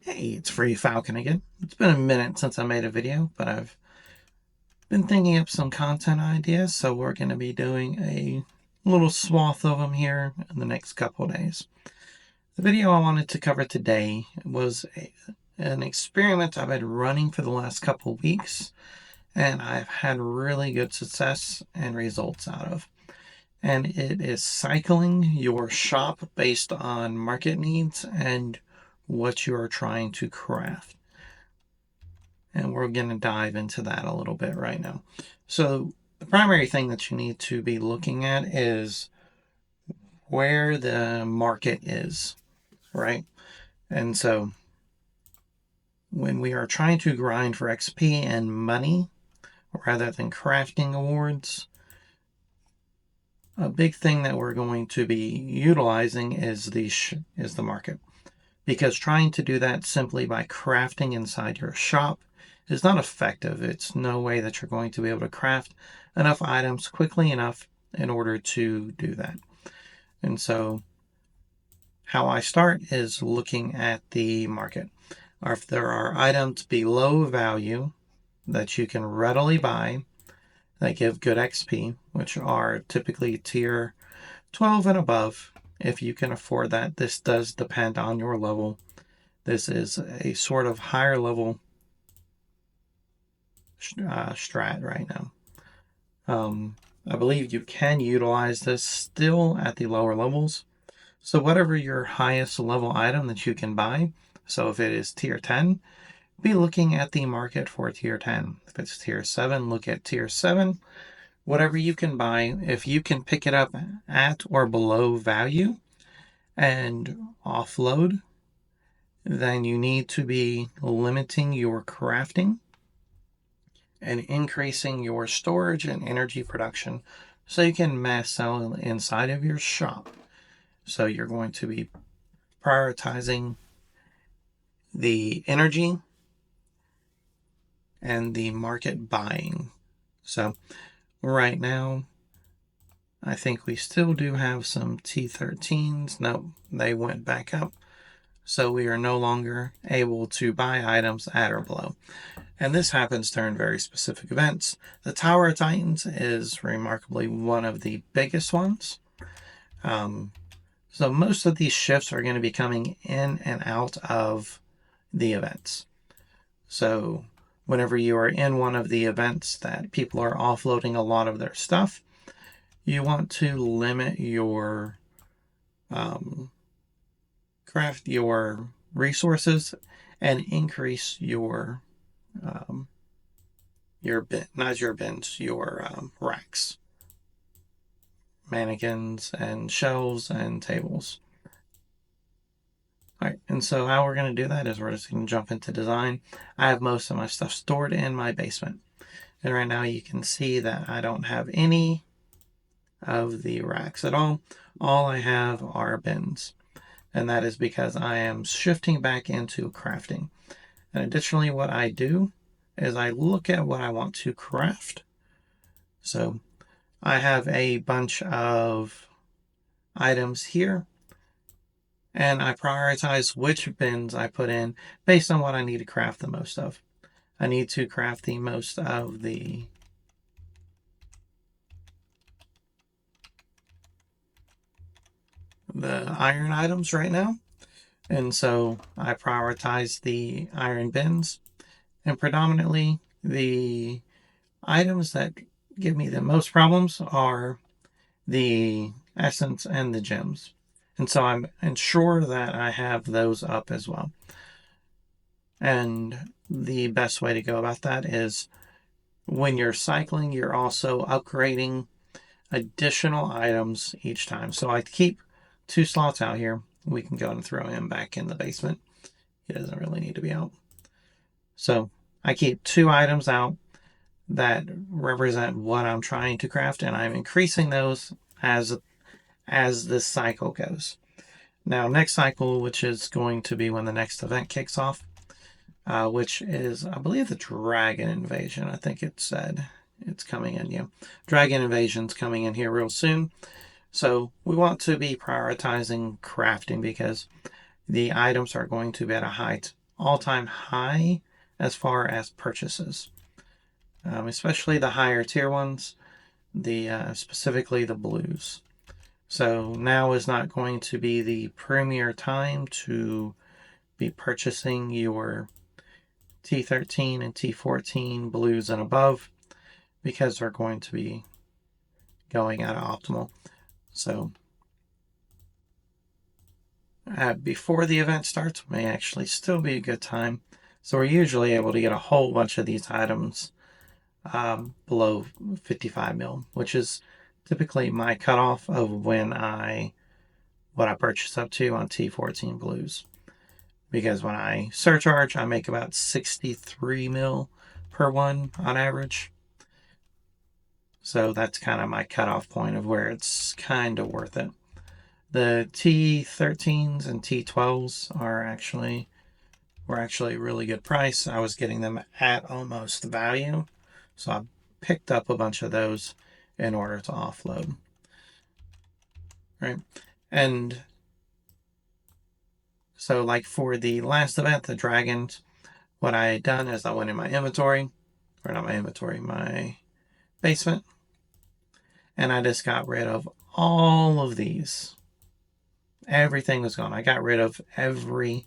Hey, it's Free Falcon again. It's been a minute since I made a video, but I've been thinking up some content ideas, so we're going to be doing a little swath of them here in the next couple of days. The video I wanted to cover today was an experiment I've been running for the last couple of weeks, and I've had really good success and results out of. And it is cycling your shop based on market needs and what you are trying to craft. And we're going to dive into that a little bit right now. So the primary thing that you need to be looking at is where the market is, right? And so when we are trying to grind for XP and money rather than crafting awards, a big thing that we're going to be utilizing is the market. Because trying to do that simply by crafting inside your shop is not effective. It's no way that you're going to be able to craft enough items quickly enough in order to do that. And so how I start is looking at the market. Or if there are items below value that you can readily buy that give good XP, which are typically tier 12 and above, if you can afford that. This does depend on your level. This is a sort of higher level strat right now. I believe you can utilize this still at the lower levels. So whatever your highest level item that you can buy, so if it is tier 10, be looking at the market for tier 10. If it's tier 7, look at tier 7. Whatever you can buy, if you can pick it up at or below value and offload, then you need to be limiting your crafting and increasing your storage and energy production so you can mass sell inside of your shop. So you're going to be prioritizing the energy and the market buying. So right now, I think we still do have some T13s. No, they went back up. So we are no longer able to buy items at or below. And this happens during very specific events. The Tower of Titans is remarkably one of the biggest ones. So most of these shifts are going to be coming in and out of the events. So whenever you are in one of the events that people are offloading a lot of their stuff, you want to limit your craft your resources and increase your racks, mannequins, and shelves and tables. All right, and so how we're going to do that is we're just going to jump into design. I have most of my stuff stored in my basement. And right now you can see that I don't have any of the racks at all. All I have are bins. And that is because I am shifting back into crafting. And additionally, what I do is I look at what I want to craft. So I have a bunch of items here, and I prioritize which bins I put in based on what I need to craft the most of. I need to craft the most of the iron items right now. And so I prioritize the iron bins, and predominantly the items that give me the most problems are the essence and the gems. And so I'm ensure that I have those up as well. And the best way to go about that is when you're cycling, you're also upgrading additional items each time. So I keep 2 slots out here. We can go and throw him back in the basement. He doesn't really need to be out. So I keep 2 items out that represent what I'm trying to craft, and I'm increasing those as this cycle goes. Now, next cycle, which is going to be when the next event kicks off, which is, I believe, the Dragon Invasion. I think it said it's coming in. Yeah, Dragon Invasion's coming in here real soon. So we want to be prioritizing crafting because the items are going to be at a all-time high as far as purchases, especially the higher tier ones, specifically the blues. So now is not going to be the premier time to be purchasing your T13 and T14 blues and above, because they're going to be going out of optimal. So before the event starts may actually still be a good time. So we're usually able to get a whole bunch of these items below 55 mil, which is typically my cutoff of what I purchase up to on T14 blues. Because when I surcharge, I make about 63 mil per one on average. So that's kind of my cutoff point of where it's kind of worth it. The T13s and T12s were actually a really good price. I was getting them at almost value. So I picked up a bunch of those in order to offload. Right? And so like for the last event, the dragons, what I had done is I went in my inventory, or not my inventory, my basement, and I just got rid of all of these. Everything was gone. I got rid of every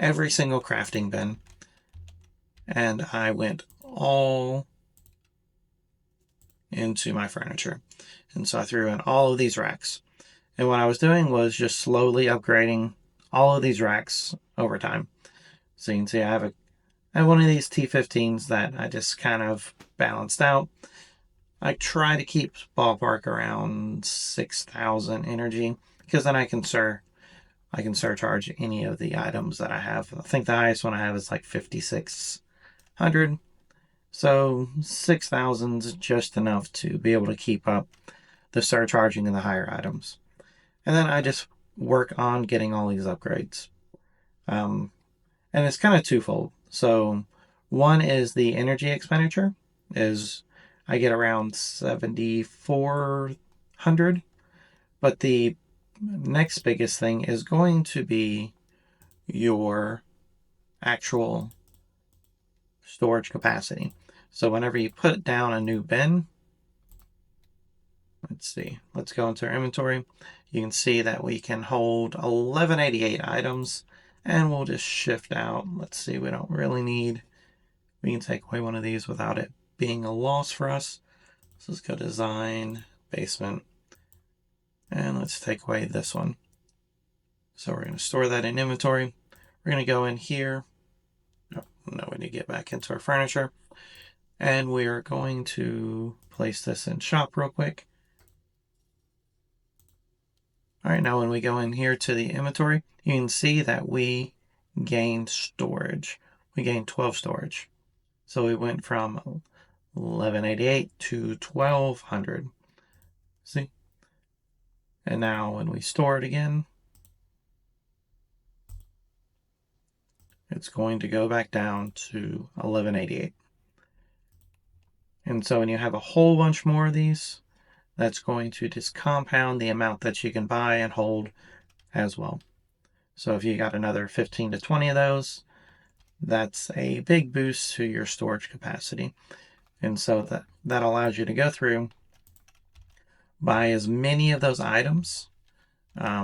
single crafting bin, and I went all into my furniture. And so I threw in all of these racks. And what I was doing was just slowly upgrading all of these racks over time. So you can see I have one of these T15s that I just kind of balanced out. I try to keep ballpark around 6,000 energy, because then I can surcharge any of the items that I have. I think the highest one I have is like 5,600. So 6,000 is just enough to be able to keep up the surcharging in the higher items. And then I just work on getting all these upgrades. And it's kind of twofold. So one is the energy expenditure, is I get around 7,400. But the next biggest thing is going to be your actual storage capacity. So whenever you put down a new bin, let's go into our inventory. You can see that we can hold 1188 items, and we'll just shift out. Let's see, we don't really need, we can take away one of these without it being a loss for us. So let's go design, basement, and let's take away this one. So we're going to store that in inventory. We're going to go in here. No, we need to get back into our furniture. And we are going to place this in shop real quick. All right, now when we go in here to the inventory, you can see that we gained storage. We gained 12 storage. So we went from 1188 to 1200. See? And now when we store it again, it's going to go back down to 1188. And so when you have a whole bunch more of these, that's going to just compound the amount that you can buy and hold as well. So if you got another 15 to 20 of those, that's a big boost to your storage capacity. And so that allows you to go through, buy as many of those items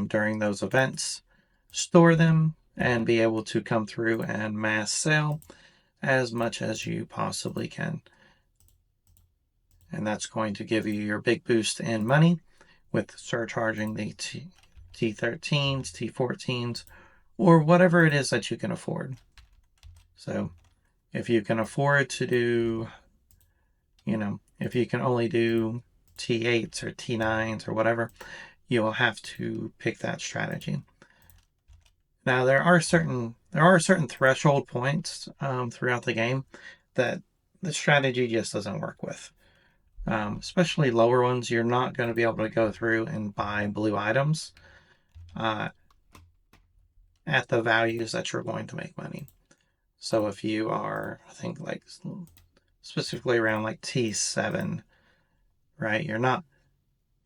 during those events, store them, and be able to come through and mass sell as much as you possibly can. And that's going to give you your big boost in money with surcharging the T13s, T14s, or whatever it is that you can afford. So if you can afford to do, if you can only do T8s or T9s or whatever, you'll have to pick that strategy. Now there are certain threshold points throughout the game that the strategy just doesn't work with. Especially lower ones, you're not going to be able to go through and buy blue items at the values that you're going to make money. So if you are, I think, like specifically around like T7, right?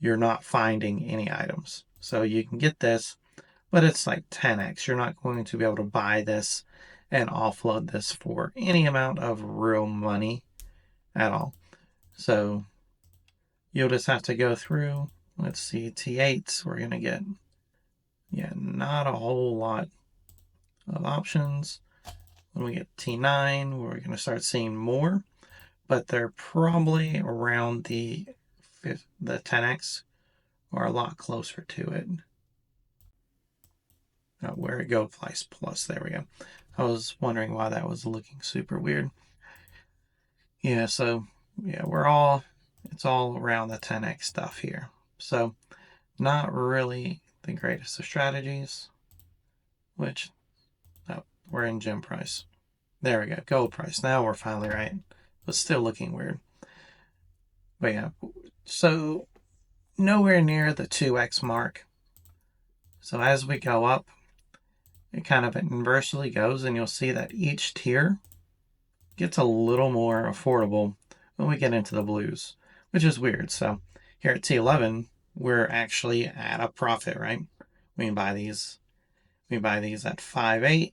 You're not finding any items. So you can get this, but it's like 10x. You're not going to be able to buy this and offload this for any amount of real money at all. So you'll just have to go through. Let's see, T8s, we're going to get, not a whole lot of options. When we get T9, we're going to start seeing more, but they're probably around the 10x or a lot closer to it. Where it go applies plus. There we go. I was wondering why that was looking super weird. Yeah, so it's all around the 10x stuff here. So not really the greatest of strategies, which we're in gem price. There we go, gold price. Now we're finally right, but still looking weird. But yeah, so nowhere near the 2x mark. So as we go up, it kind of inversely goes, and you'll see that each tier gets a little more affordable when we get into the blues, which is weird. So here at T11, we're actually at a profit, right? We can buy these at 5.8,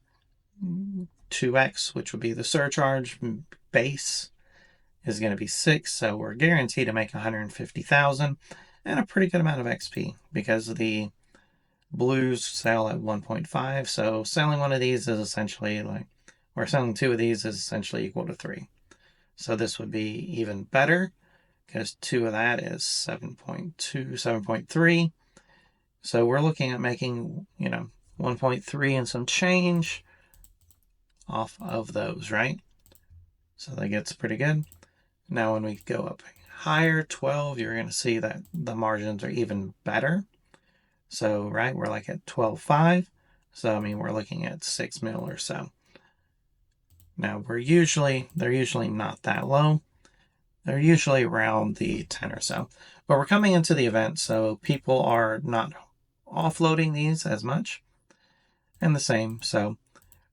2x, which would be the surcharge base, is going to be 6, so we're guaranteed to make 150,000 and a pretty good amount of XP because the blues sell at 1.5. So selling one of these is essentially or selling 2 of these is essentially equal to 3. So this would be even better because 2 of that is 7.2, 7.3. So we're looking at making, 1.3 and some change off of those, right? So that gets pretty good. Now when we go up higher, 12, you're going to see that the margins are even better. So, right, we're like at 12.5. So, I mean, we're looking at 6 mil or so. Now, they're usually not that low. They're usually around the 10 or so. But we're coming into the event, so people are not offloading these as much. And the same. So,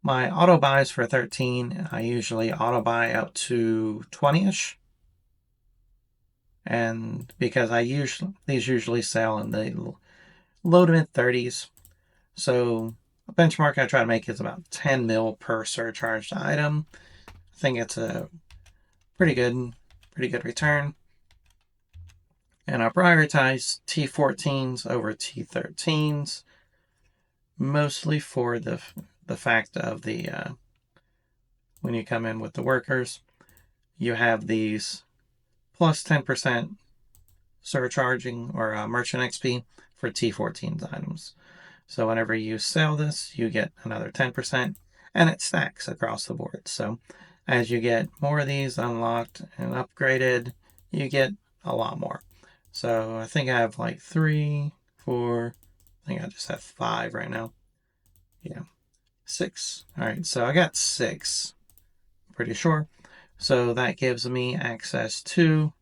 my auto buys for 13, I usually auto buy up to 20-ish. And because these usually sell in the low to mid 30s. So a benchmark I try to make is about 10 mil per surcharged item. I think it's a pretty good return. And I prioritize T14s over T13s, mostly for the fact of the when you come in with the workers, you have these plus 10% surcharging or merchant XP for T14's items. So whenever you sell this, you get another 10%, and it stacks across the board. So as you get more of these unlocked and upgraded, you get a lot more. So I think I have like 3, 4, I think I just have 5 right now. Yeah, 6. All right, so I got 6, pretty sure. So that gives me access to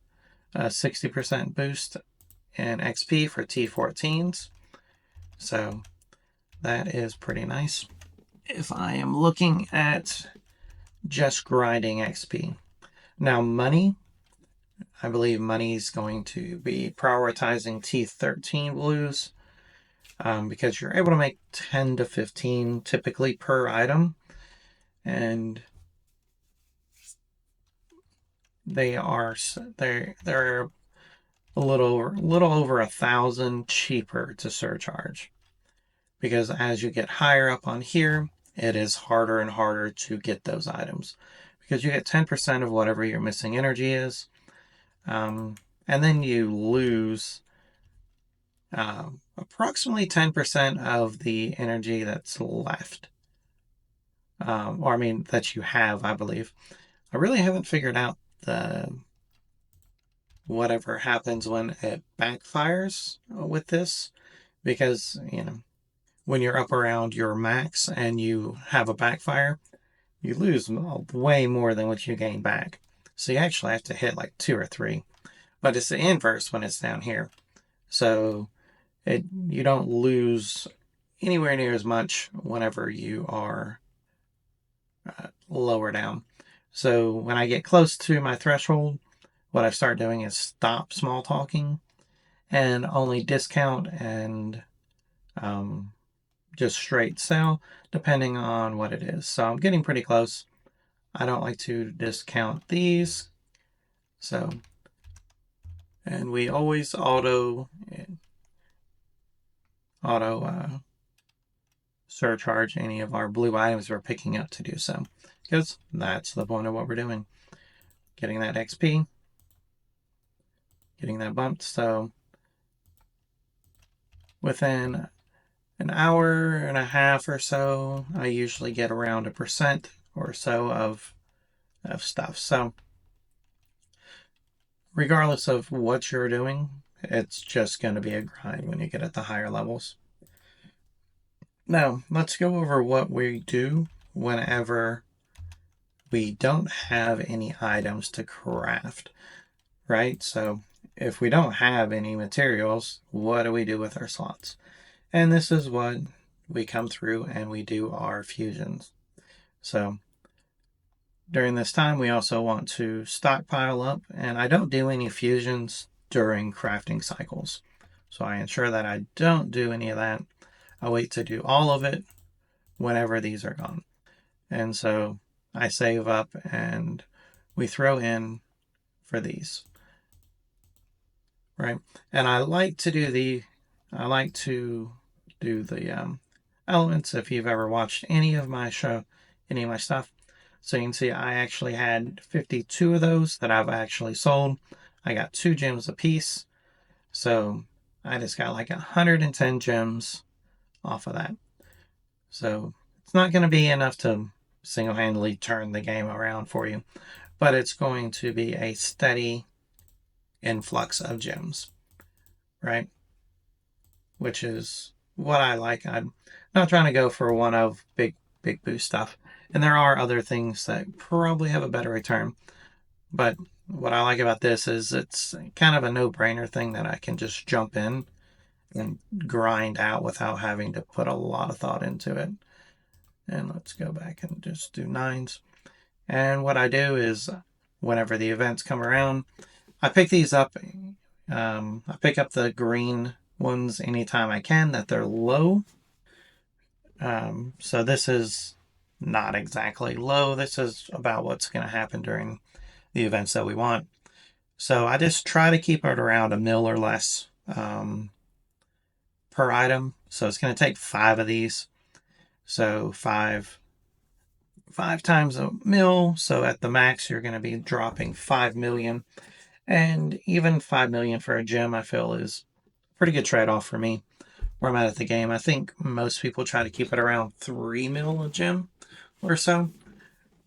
a 60% boost in XP for T14s. So that is pretty nice. If I am looking at just grinding XP. Now money, I believe money is going to be prioritizing T13 blues because you're able to make 10 to 15 typically per item. And they're a little over 1,000 cheaper to surcharge. Because as you get higher up on here, it is harder and harder to get those items. Because you get 10% of whatever your missing energy is. And then you lose approximately 10% of the energy that's left. That you have, I believe. I really haven't figured out whatever happens when it backfires with this. Because, when you're up around your max and you have a backfire, you lose way more than what you gain back. So you actually have to hit like 2 or 3. But it's the inverse when it's down here. So you don't lose anywhere near as much whenever you are lower down. So when I get close to my threshold, what I start doing is stop small talking and only discount and just straight sell, depending on what it is. So I'm getting pretty close. I don't like to discount these. So, and we always auto surcharge any of our blue items we're picking up to do so, because that's the point of what we're doing. Getting that XP, getting that bumped. So within an hour and a half or so, I usually get around 1% or so of stuff. So regardless of what you're doing, it's just going to be a grind when you get at the higher levels. Now, let's go over what we do whenever we don't have any items to craft, right? So if we don't have any materials, what do we do with our slots? And this is what we come through and we do our fusions. So during this time, we also want to stockpile up, and I don't do any fusions during crafting cycles. So I ensure that I don't do any of that. I wait to do all of it whenever these are gone. And so I save up and we throw in for these, right? And I like to do the elements. If you've ever watched any of my stuff, so you can see I actually had 52 of those that I've actually sold. I got 2 gems a piece. So I just got like 110 gems off of that. So it's not going to be enough to single-handedly turn the game around for you, but it's going to be a steady influx of gems, right? Which is what I like. I'm not trying to go for one of big boost stuff. And there are other things that probably have a better return. But what I like about this is it's kind of a no-brainer thing that I can just jump in and grind out without having to put a lot of thought into it. And let's go back and just do 9s. And what I do is whenever the events come around, I pick these up. I pick up the green ones anytime I can that they're low. So this is not exactly low. This is about what's going to happen during the events that we want. So I just try to keep it around a mil or less per item. So it's going to take 5 of these. So 5 times a mil. So at the max, you're going to be dropping 5 million. And even 5 million for a gem, I feel, is a pretty good trade-off for me where I'm at the game. I think most people try to keep it around 3 mil a gem or so.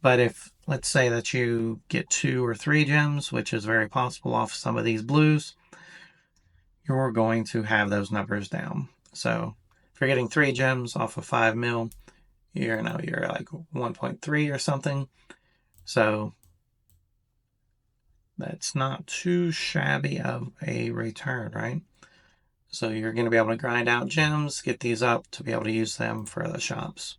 But if, let's say that you get 2 or 3 gems, which is very possible off some of these blues, you're going to have those numbers down. So if you're getting 3 gems off of 5 mil, you're like 1.3 or something. So that's not too shabby of a return, right? So you're going to be able to grind out gems, get these up to be able to use them for the shops.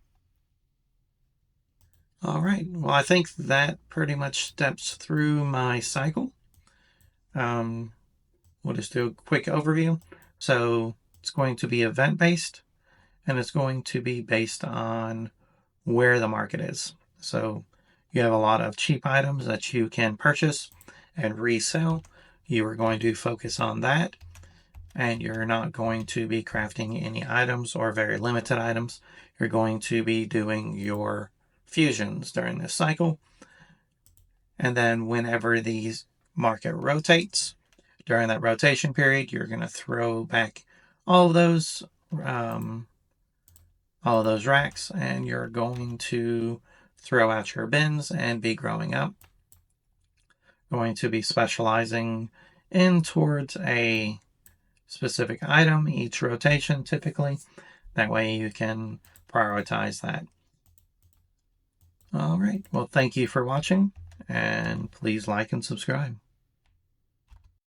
All right, well, I think that pretty much steps through my cycle. We'll just do a quick overview. So it's going to be event-based, and it's going to be based on where the market is. So you have a lot of cheap items that you can purchase and resell. You are going to focus on that, and you're not going to be crafting any items or very limited items. You're going to be doing your fusions during this cycle. And then whenever the market rotates, during that rotation period, you're going to throw back all of those racks, and you're going to throw out your bins and be growing up. Going to be specializing in towards a specific item each rotation typically. That way you can prioritize that. All right. Well, thank you for watching, and please like and subscribe.